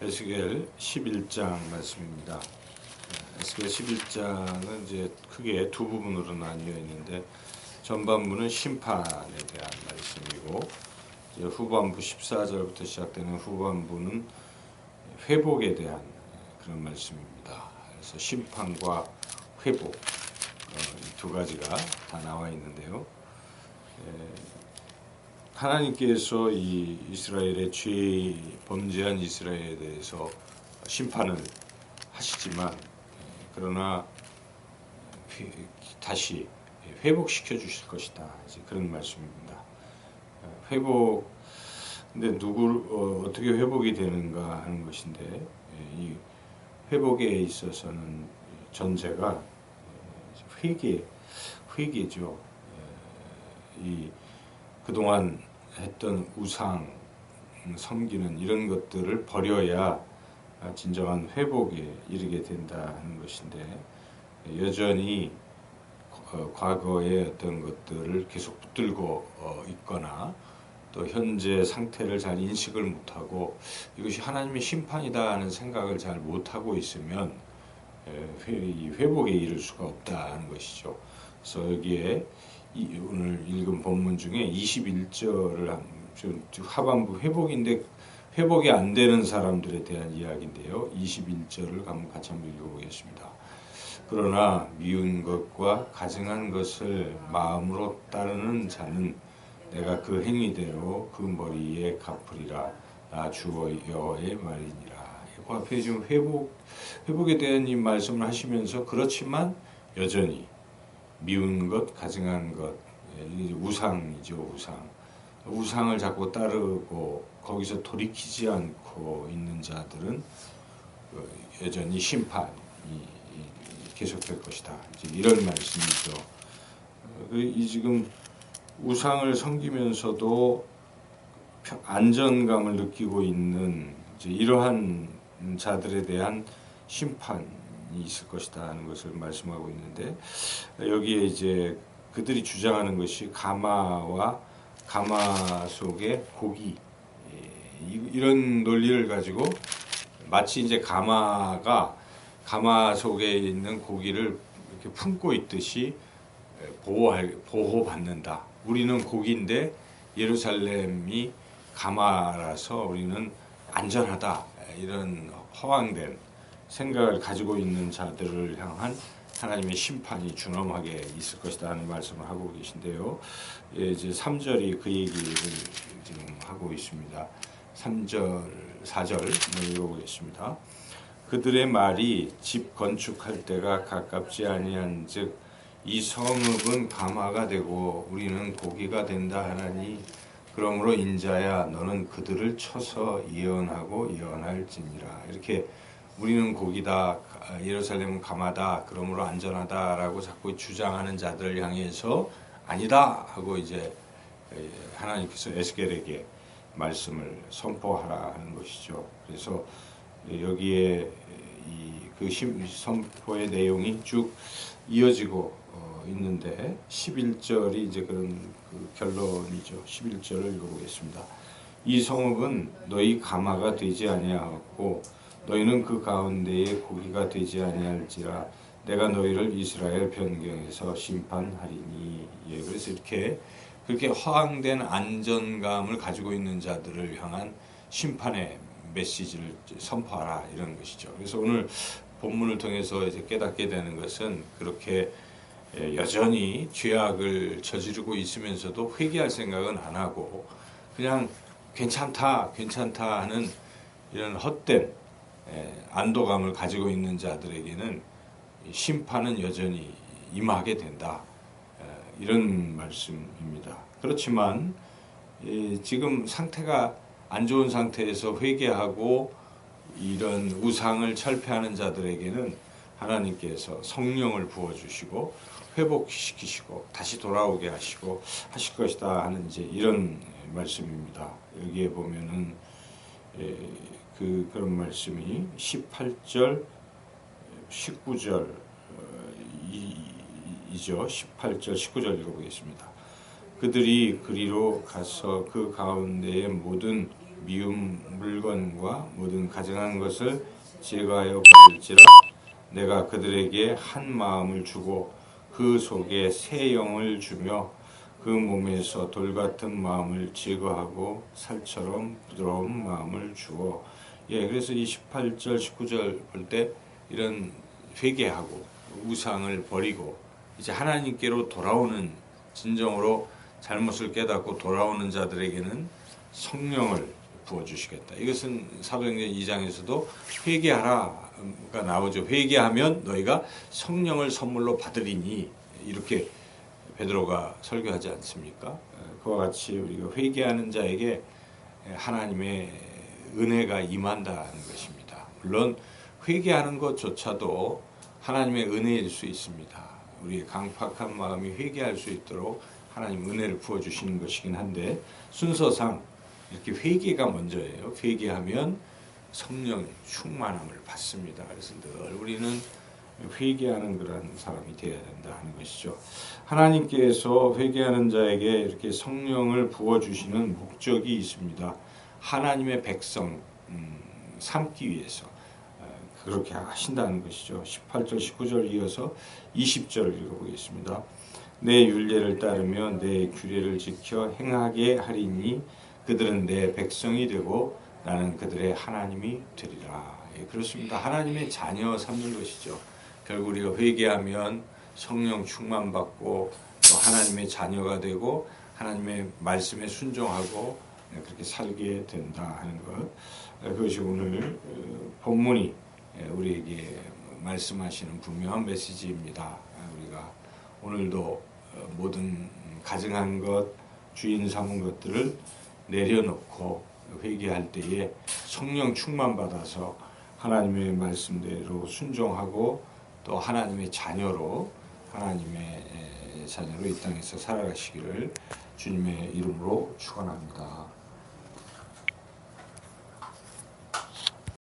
에스겔 11장 말씀입니다. 에스겔 11장은 이제 크게 두 부분으로 나뉘어 있는데 전반부는 심판에 대한 말씀이고 이제 후반부 14절부터 시작되는 후반부는 회복에 대한 그런 말씀입니다. 그래서 심판과 회복 이 두 가지가 다 나와 있는데요. 하나님께서 이 이스라엘의 범죄한 이스라엘에 대해서 심판을 하시지만 그러나 다시 회복시켜 주실 것이다. 이제 그런 말씀입니다. 근데 어떻게 회복이 되는가 하는 것인데 이 회복에 있어서는 전제가 회개죠. 이 그동안 했던 우상 섬기는 이런 것들을 버려야 진정한 회복에 이르게 된다 하는 것인데 여전히 과거의 어떤 것들을 계속 붙들고 있거나 또 현재 상태를 잘 인식을 못하고 이것이 하나님의 심판이다 하는 생각을 잘 못하고 있으면 회복에 이를 수가 없다는 것이죠. 그래서 여기에 오늘 읽은 본문 중에 21절을 하반부 회복이 안 되는 사람들에 대한 이야기인데요. 21절을 같이 한번 읽어보겠습니다. 그러나 미운 것과 가증한 것을 마음으로 따르는 자는 내가 그 행위대로 그 머리에 갚으리라. 나 주 여호와의 말이니라. 그 앞에 지금 회복에 대한 이 말씀을 하시면서 그렇지만 여전히 미운 것, 가증한 것, 우상이죠, 우상을 자꾸 따르고 거기서 돌이키지 않고 있는 자들은 여전히 심판이 계속될 것이다. 이런 말씀이죠. 지금 우상을 섬기면서도 안전감을 느끼고 있는 이러한 자들에 대한 심판이 있을 것이다 하는 것을 말씀하고 있는데 여기에 이제 그들이 주장하는 것이 가마 속에 고기 이런 논리를 가지고 마치 이제 가마 속에 있는 고기를 이렇게 품고 있듯이 보호받는다. 우리는 고기인데 예루살렘이 가마라서 우리는 안전하다. 이런 허황된 생각을 가지고 있는 자들을 향한 하나님의 심판이 준엄하게 있을 것이다 하는 말씀을 하고 계신데요. 이제 3절이 그 얘기를 지금 하고 있습니다. 3절, 4절 읽어보겠습니다. 그들의 말이 집 건축할 때가 가깝지 아니한즉 이 성읍은 가마가 되고 우리는 고기가 된다 하나니 그러므로 인자야 너는 그들을 쳐서 예언하고 예언할지니라. 이렇게 우리는 고기다, 예루살렘은 가마다, 그러므로 안전하다라고 자꾸 주장하는 자들을 향해서 아니다 하고 이제 하나님께서 에스겔에게 말씀을 선포하라 하는 것이죠. 그래서 여기에 그 선포의 내용이 쭉 이어지고 있는데 11절이 이제 그런 그 결론이죠. 11절을 읽어보겠습니다. 이 성읍은 너희 가마가 되지 아니하였고 너희는 그 가운데에 고기가 되지 아니할지라 내가 너희를 이스라엘 변경에서 심판하리니. 예, 그래서 그렇게 허황된 안전감을 가지고 있는 자들을 향한 심판의 메시지를 선포하라 이런 것이죠. 그래서 오늘 본문을 통해서 이제 깨닫게 되는 것은 그렇게 여전히 죄악을 저지르고 있으면서도 회개할 생각은 안 하고 그냥 괜찮다 하는 이런 헛된 안도감을 가지고 있는 자들에게는 심판은 여전히 임하게 된다. 이런 말씀입니다. 그렇지만 지금 상태가 안 좋은 상태에서 회개하고 이런 우상을 철폐하는 자들에게는 하나님께서 성령을 부어주시고 회복시키시고 다시 돌아오게 하시고 하실 것이다 하는 이제 이런 말씀입니다. 여기에 보면은 그런 말씀이 18절, 19절 이죠. 18절, 19절 읽어보겠습니다. 그들이 그리로 가서 그 가운데의 모든 미운 물건과 모든 가증한 것을 제거하여 버릴지라. 내가 그들에게 한 마음을 주고 그 속에 새 영을 주며 그 몸에서 돌 같은 마음을 제거하고 살처럼 부드러운 마음을 주어. 그래서 이 18절, 19절 볼 때 이런 회개하고 우상을 버리고 이제 하나님께로 돌아오는, 진정으로 잘못을 깨닫고 돌아오는 자들에게는 성령을 부어주시겠다. 이것은 사도행전 2장에서도 회개하라가 나오죠. 회개하면 너희가 성령을 선물로 받으리니, 이렇게 베드로가 설교하지 않습니까? 그와 같이 우리가 회개하는 자에게 하나님의 은혜가 임한다는 것입니다. 물론 회개하는 것조차도 하나님의 은혜일 수 있습니다. 우리의 강팍한 마음이 회개할 수 있도록 하나님 은혜를 부어주시는 것이긴 한데, 순서상 이렇게 회개가 먼저예요. 회개하면 성령 충만함을 받습니다. 그래서 늘 우리는 회개하는 그런 사람이 되어야 된다 하는 것이죠. 하나님께서 회개하는 자에게 이렇게 성령을 부어주시는 목적이 있습니다. 하나님의 백성 삼기 위해서 그렇게 하신다는 것이죠. 18절 19절 이어서 20절 읽어보겠습니다. 내 율례를 따르며 내 규례를 지켜 행하게 하리니 그들은 내 백성이 되고 나는 그들의 하나님이 되리라. 그렇습니다. 하나님의 자녀 삼는 것이죠. 결국 우리가 회개하면 성령 충만받고 또 하나님의 자녀가 되고 하나님의 말씀에 순종하고 그렇게 살게 된다 하는 것. 그것이 오늘 본문이 우리에게 말씀하시는 분명한 메시지입니다. 우리가 오늘도 모든 가증한 것, 주인 삼은 것들을 내려놓고 회개할 때에 성령 충만받아서 하나님의 말씀대로 순종하고 또 하나님의 자녀로 이 땅에서 살아가시기를 주님의 이름으로 축원합니다.